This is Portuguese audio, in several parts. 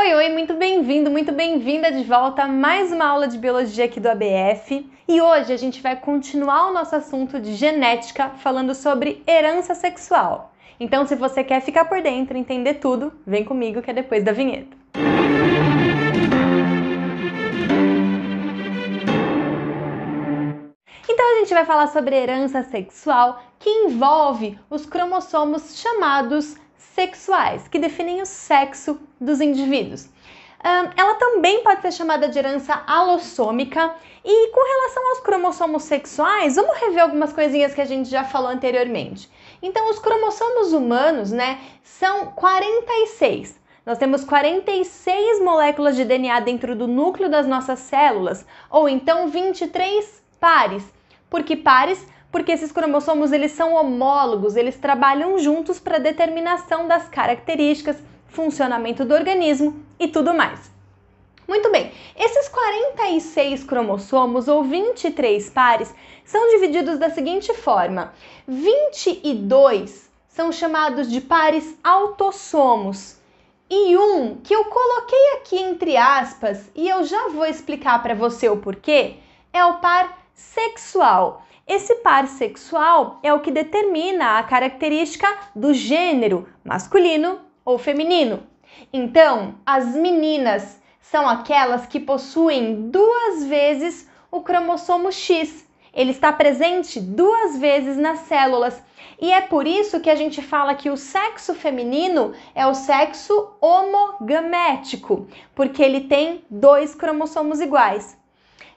Oi, oi, muito bem-vindo, muito bem-vinda de volta a mais uma aula de biologia aqui do ABF. E hoje a gente vai continuar o nosso assunto de genética falando sobre herança sexual. Então, se você quer ficar por dentro e entender tudo, vem comigo que é depois da vinheta. Então a gente vai falar sobre herança sexual que envolve os cromossomos chamados sexuais, que definem o sexo dos indivíduos. Ela também pode ser chamada de herança alossômica. E com relação aos cromossomos sexuais, vamos rever algumas coisinhas que a gente já falou anteriormente. Então, os cromossomos humanos, são 46. Nós temos 46 moléculas de DNA dentro do núcleo das nossas células, ou então 23 pares. Por que pares? Porque esses cromossomos eles são homólogos, eles trabalham juntos para a determinação das características, funcionamento do organismo e tudo mais. Muito bem, esses 46 cromossomos ou 23 pares são divididos da seguinte forma: 22 são chamados de pares autossomos e um que eu coloquei aqui entre aspas e eu já vou explicar para você o porquê, é o par sexual. Esse par sexual é o que determina a característica do gênero masculino ou feminino. Então, as meninas são aquelas que possuem 2 vezes o cromossomo X. Ele está presente 2 vezes nas células. E é por isso que a gente fala que o sexo feminino é o sexo homogamético, porque ele tem 2 cromossomos iguais.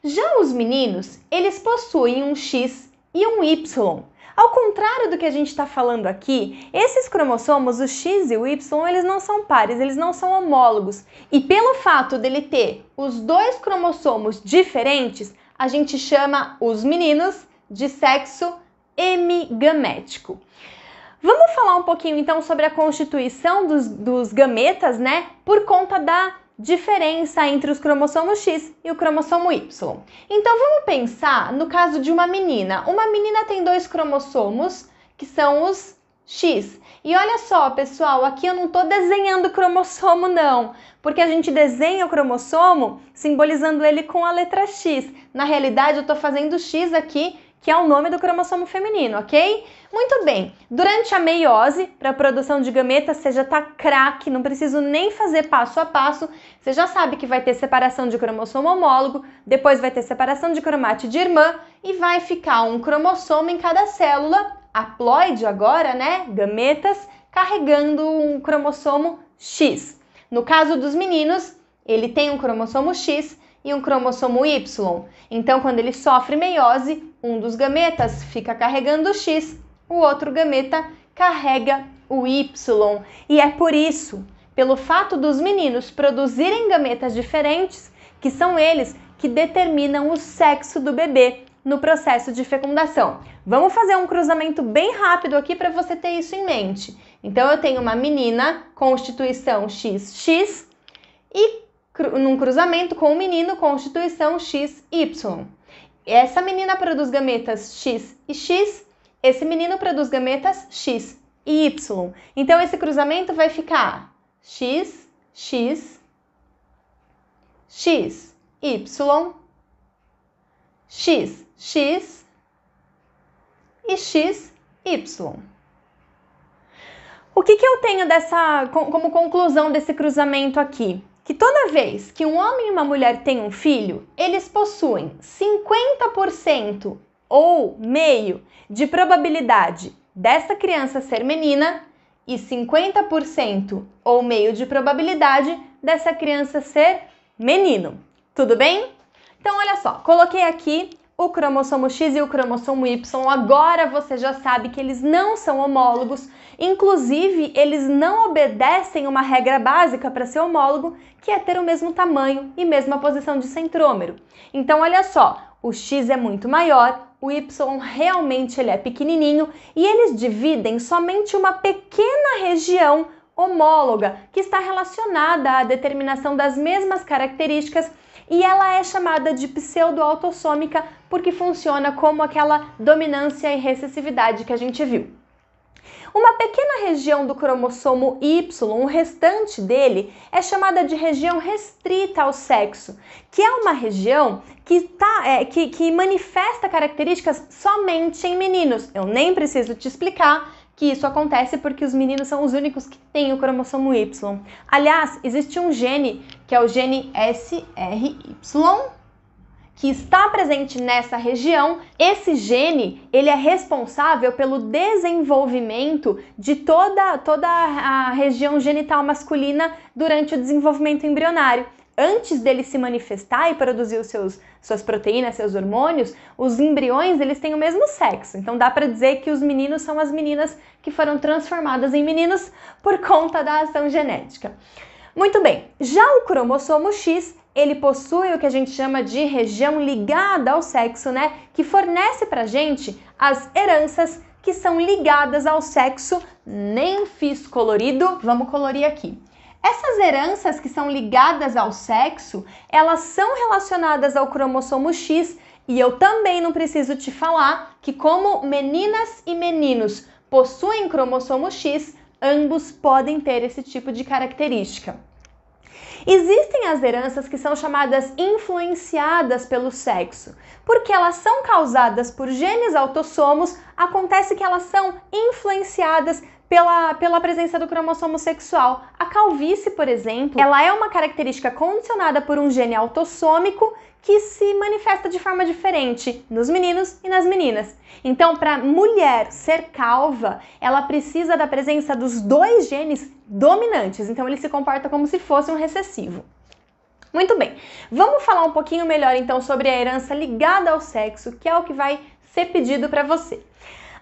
Já os meninos, eles possuem um X e um Y. Ao contrário do que a gente está falando aqui, esses cromossomos, o X e o Y, eles não são pares, eles não são homólogos. E pelo fato dele ter os 2 cromossomos diferentes, a gente chama os meninos de sexo hemigamético. Vamos falar um pouquinho então sobre a constituição dos gametas, por conta da diferença entre os cromossomos X e o cromossomo Y. Então vamos pensar no caso de uma menina. Uma menina tem 2 cromossomos, que são os X. E olha só, pessoal, aqui eu não estou desenhando o cromossomo não, porque a gente desenha o cromossomo simbolizando ele com a letra X. Na realidade, eu estou fazendo X aqui, que é o nome do cromossomo feminino, ok? Muito bem, durante a meiose, para a produção de gametas, você já tá craque, não preciso nem fazer passo a passo, você já sabe que vai ter separação de cromossomo homólogo, depois vai ter separação de cromátide irmã e vai ficar um cromossomo em cada célula, haploide agora, gametas, carregando um cromossomo X. No caso dos meninos, ele tem um cromossomo X e um cromossomo Y. Então, quando ele sofre meiose, um dos gametas fica carregando o X, o outro gameta carrega o Y. E é por isso, pelo fato dos meninos produzirem gametas diferentes, que são eles que determinam o sexo do bebê no processo de fecundação. Vamos fazer um cruzamento bem rápido aqui para você ter isso em mente. Então, eu tenho uma menina, constituição XX, e num cruzamento com o menino, constituição XY. Essa menina produz gametas X e X, esse menino produz gametas X e Y. Então, esse cruzamento vai ficar X, X, X, Y, X, X e X, Y. O que eu tenho como conclusão desse cruzamento aqui? Que toda vez que um homem e uma mulher têm um filho, eles possuem 50% ou meio de probabilidade dessa criança ser menina e 50% ou meio de probabilidade dessa criança ser menino. Tudo bem? Então, olha só, coloquei aqui o cromossomo X e o cromossomo Y. Agora você já sabe que eles não são homólogos. Inclusive, eles não obedecem uma regra básica para ser homólogo, que é ter o mesmo tamanho e mesma posição de centrômero. Então, olha só, o X é muito maior, o Y realmente ele é pequenininho e eles dividem somente uma pequena região homóloga que está relacionada à determinação das mesmas características e ela é chamada de pseudo-autossômica porque funciona como aquela dominância e recessividade que a gente viu. Uma pequena região do cromossomo Y, o restante dele, é chamada de região restrita ao sexo, que é uma região que manifesta características somente em meninos. Eu nem preciso te explicar que isso acontece porque os meninos são os únicos que têm o cromossomo Y. Aliás, existe um gene, que é o gene SRY, que está presente nessa região. Esse gene, ele é responsável pelo desenvolvimento de toda a região genital masculina durante o desenvolvimento embrionário. Antes dele se manifestar e produzir suas proteínas, seus hormônios, os embriões eles têm o mesmo sexo. Então dá para dizer que os meninos são as meninas que foram transformadas em meninos por conta da ação genética. Muito bem, já o cromossomo X, ele possui o que a gente chama de região ligada ao sexo, né? Que fornece pra gente as heranças que são ligadas ao sexo. Nem fiz colorido, vamos colorir aqui. Essas heranças que são ligadas ao sexo, elas são relacionadas ao cromossomo X e eu também não preciso te falar que como meninas e meninos possuem cromossomo X, ambos podem ter esse tipo de característica. Existem as heranças que são chamadas influenciadas pelo sexo. Porque elas são causadas por genes autossomos, acontece que elas são influenciadas pela presença do cromossomo sexual. A calvície, por exemplo, ela é uma característica condicionada por um gene autossômico que se manifesta de forma diferente nos meninos e nas meninas. Então, para a mulher ser calva, ela precisa da presença dos dois genes dominantes. Então, ele se comporta como se fosse um recessivo. Muito bem, vamos falar um pouquinho melhor então sobre a herança ligada ao sexo, que é o que vai ser pedido para você.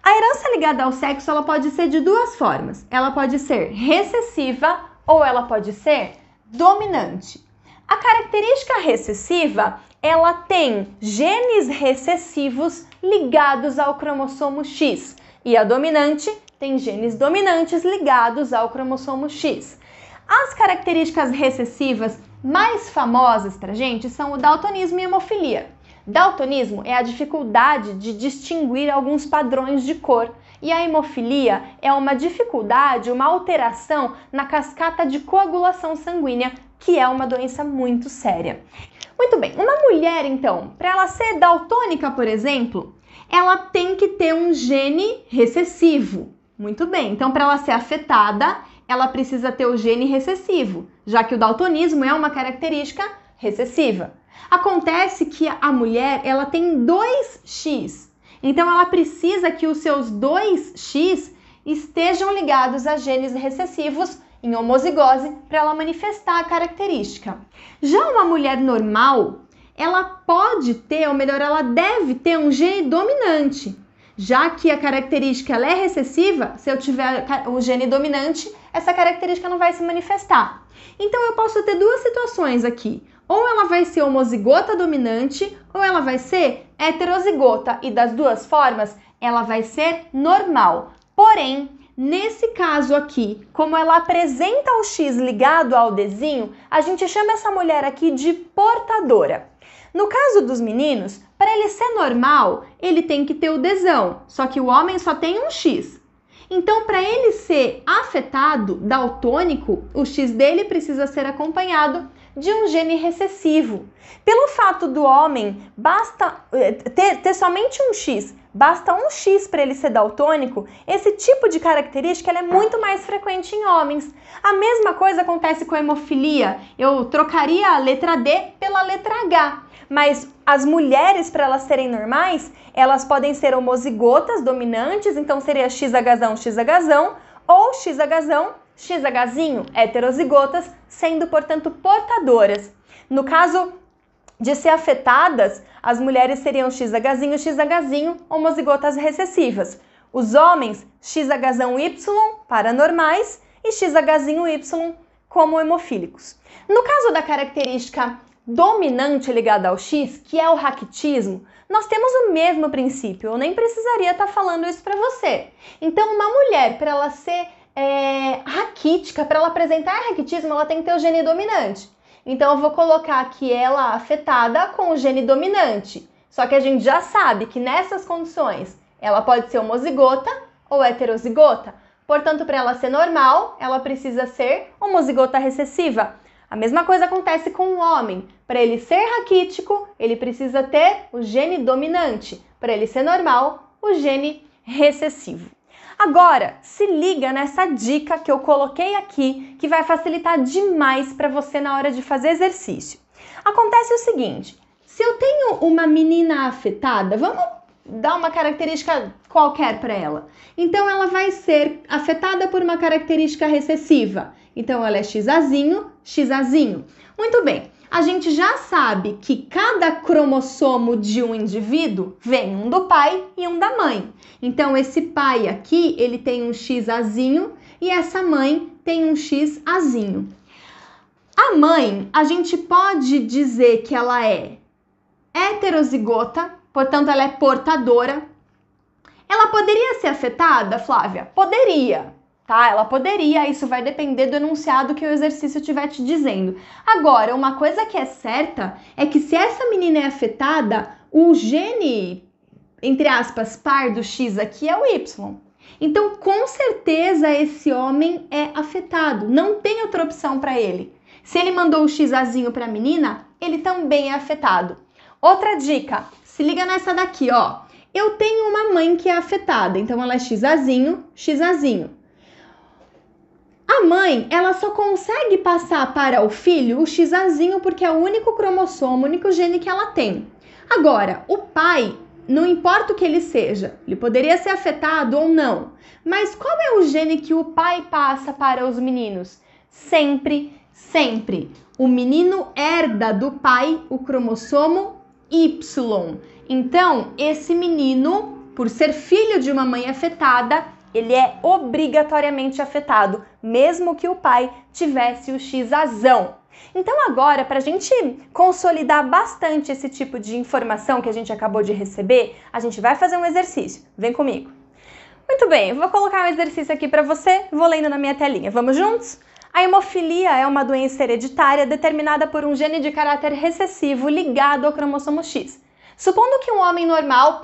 A herança ligada ao sexo, ela pode ser de duas formas. Ela pode ser recessiva ou ela pode ser dominante. A característica recessiva, ela tem genes recessivos ligados ao cromossomo X. E a dominante tem genes dominantes ligados ao cromossomo X. As características recessivas mais famosas pra gente são o daltonismo e a hemofilia. Daltonismo é a dificuldade de distinguir alguns padrões de cor e a hemofilia é uma dificuldade, uma alteração na cascata de coagulação sanguínea, que é uma doença muito séria. Muito bem, uma mulher então, para ela ser daltônica, por exemplo, ela tem que ter um gene recessivo. Muito bem, então para ela ser afetada, ela precisa ter o gene recessivo, já que o daltonismo é uma característica recessiva. Acontece que a mulher, ela tem 2X, então ela precisa que os seus 2X estejam ligados a genes recessivos em homozigose para ela manifestar a característica. Já uma mulher normal, ela pode ter, ou melhor, ela deve ter um gene dominante. Já que a característica ela é recessiva, se eu tiver o gene dominante, essa característica não vai se manifestar. Então eu posso ter duas situações aqui. Ou ela vai ser homozigota dominante, ou ela vai ser heterozigota. E das duas formas, ela vai ser normal. Porém, nesse caso aqui, como ela apresenta o X ligado ao Dzinho, a gente chama essa mulher aqui de portadora. No caso dos meninos, para ele ser normal, ele tem que ter o Dzão, só que o homem só tem um X. Então, para ele ser afetado, daltônico, o X dele precisa ser acompanhado de um gene recessivo. Pelo fato do homem basta ter somente um X, basta um X para ele ser daltônico, esse tipo de característica ela é muito mais frequente em homens. A mesma coisa acontece com a hemofilia. Eu trocaria a letra D pela letra H. Mas as mulheres, para elas serem normais, elas podem ser homozigotas dominantes, então seria XHzão, XHzão, ou XHzão, XHzinho, heterozigotas, sendo, portanto, portadoras. No caso de ser afetadas, as mulheres seriam XHzinho, XHzinho, homozigotas recessivas. Os homens, XHzão Y, paranormais, e XHzinho Y como hemofílicos. No caso da característica dominante ligada ao X, que é o raquitismo, nós temos o mesmo princípio. Eu nem precisaria estar falando isso para você. Então, uma mulher, para ela ser raquítica, para ela apresentar raquitismo, ela tem que ter o gene dominante. Então, eu vou colocar aqui ela afetada com o gene dominante. Só que a gente já sabe que nessas condições, ela pode ser homozigota ou heterozigota. Portanto, para ela ser normal, ela precisa ser homozigota recessiva. A mesma coisa acontece com o homem. Para ele ser raquítico, ele precisa ter o gene dominante. Para ele ser normal, o gene recessivo. Agora, se liga nessa dica que eu coloquei aqui, que vai facilitar demais para você na hora de fazer exercício. Acontece o seguinte, se eu tenho uma menina afetada, vamos dar uma característica qualquer para ela. Então, ela vai ser afetada por uma característica recessiva. Então, ela é XAzinho, XAzinho. Muito bem, a gente já sabe que cada cromossomo de um indivíduo vem um do pai e um da mãe. Então, esse pai aqui, ele tem um XAzinho e essa mãe tem um XAzinho. A mãe, a gente pode dizer que ela é heterozigota, portanto, ela é portadora. Ela poderia ser afetada, Flávia? Poderia, tá? Ela poderia, isso vai depender do enunciado que o exercício estiver te dizendo. Agora, uma coisa que é certa é que se essa menina é afetada, o gene, entre aspas, par do X aqui é o Y. Então, com certeza, esse homem é afetado. Não tem outra opção para ele. Se ele mandou o XAzinho para a menina, ele também é afetado. Outra dica, se liga nessa daqui, ó. Eu tenho uma mãe que é afetada, então ela é XAzinho, XAzinho. A mãe, ela só consegue passar para o filho o XAzinho porque é o único cromossomo, o único gene que ela tem. Agora, o pai, não importa o que ele seja, ele poderia ser afetado ou não, mas qual é o gene que o pai passa para os meninos? Sempre, o menino herda do pai o cromossomo Y. Então, esse menino, por ser filho de uma mãe afetada, ele é obrigatoriamente afetado, mesmo que o pai tivesse o XAzão. Então agora, para a gente consolidar bastante esse tipo de informação que a gente acabou de receber, a gente vai fazer um exercício. Vem comigo. Muito bem, eu vou colocar um exercício aqui para você, vou lendo na minha telinha. Vamos juntos? A hemofilia é uma doença hereditária determinada por um gene de caráter recessivo ligado ao cromossomo X. Supondo que um homem normal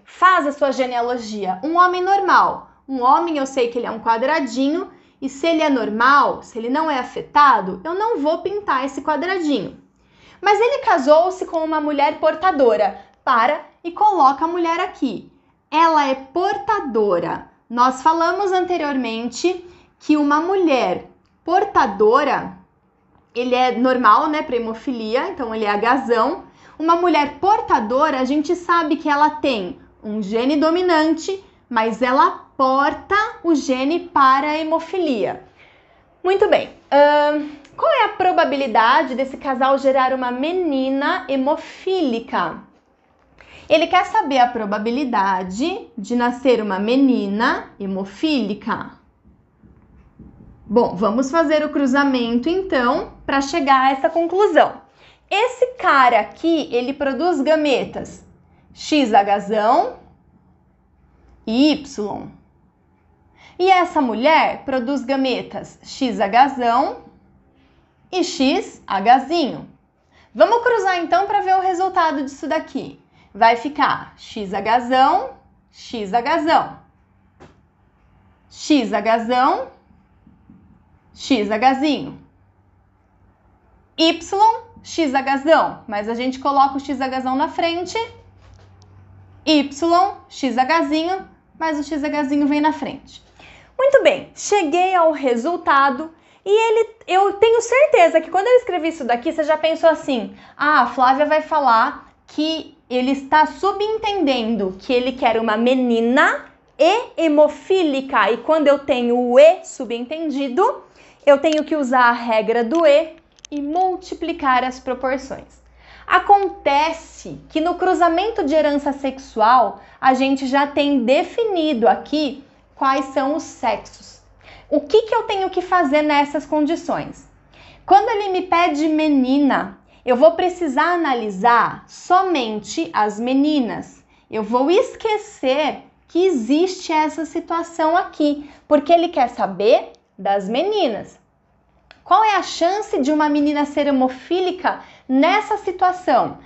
faz a sua genealogia. Um homem normal. Um homem, eu sei que ele é um quadradinho, e se ele é normal, se ele não é afetado, eu não vou pintar esse quadradinho. Mas ele casou-se com uma mulher portadora. Para e coloca a mulher aqui. Ela é portadora. Nós falamos anteriormente que uma mulher portadora, ele é normal, né, para hemofilia, então ele é Hzão. Uma mulher portadora, a gente sabe que ela tem um gene dominante, mas ela porta o gene para a hemofilia. Muito bem. Qual é a probabilidade desse casal gerar uma menina hemofílica? Ele quer saber a probabilidade de nascer uma menina hemofílica. Bom, vamos fazer o cruzamento então para chegar a essa conclusão. Esse cara aqui, ele produz gametas XHzão e Y. E essa mulher produz gametas XHzão e XHzinho. Vamos cruzar então para ver o resultado disso daqui. Vai ficar XHzão, XHzão, XHzão, XHzinho, Y, XHzão, mas a gente coloca o XHzão na frente, Y, XHzinho, mas o XHzinho vem na frente. Muito bem, cheguei ao resultado e eu tenho certeza que quando eu escrevi isso daqui, você já pensou assim, a Flávia vai falar que ele está subentendendo que ele quer uma menina e hemofílica, e quando eu tenho o E subentendido, eu tenho que usar a regra do e multiplicar as proporções. Acontece que no cruzamento de herança sexual, a gente já tem definido aqui quais são os sexos. O que eu tenho que fazer nessas condições? Quando ele me pede menina, eu vou precisar analisar somente as meninas. Eu vou esquecer que existe essa situação aqui, porque ele quer saber das meninas. Qual é a chance de uma menina ser hemofílica nessa situação?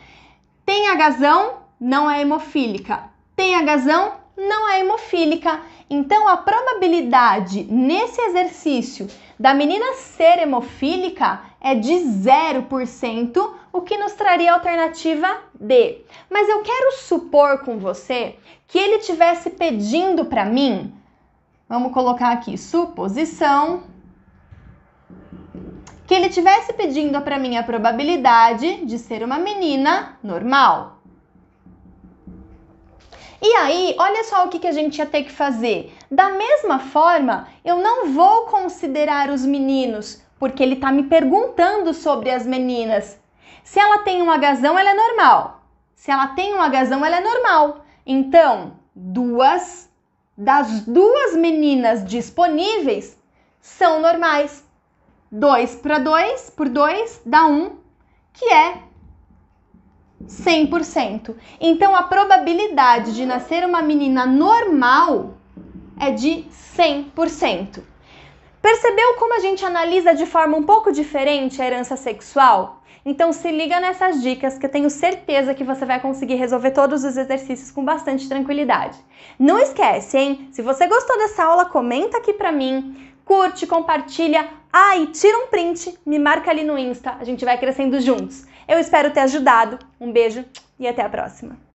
Tem Hzão, não é hemofílica. Tem Hzão, não é hemofílica. Então, a probabilidade nesse exercício da menina ser hemofílica é de 0%, o que nos traria a alternativa D. Mas eu quero supor com você que ele estivesse pedindo para mim, vamos colocar aqui, suposição, que ele estivesse pedindo para mim a probabilidade de ser uma menina normal. E aí, olha só o que a gente ia ter que fazer. Da mesma forma, eu não vou considerar os meninos, porque ele está me perguntando sobre as meninas. Se ela tem um agazão, ela é normal. Se ela tem um agazão, ela é normal. Então, das duas meninas disponíveis são normais. 2 por 2 dá 1, que é 100%. Então, a probabilidade de nascer uma menina normal é de 100%. Percebeu como a gente analisa de forma um pouco diferente a herança sexual? Então, se liga nessas dicas que eu tenho certeza que você vai conseguir resolver todos os exercícios com bastante tranquilidade. Não esquece, hein? Se você gostou dessa aula, comenta aqui pra mim, curte, compartilha. E tira um print, me marca ali no Insta, a gente vai crescendo juntos. Eu espero ter ajudado. Um beijo e até a próxima.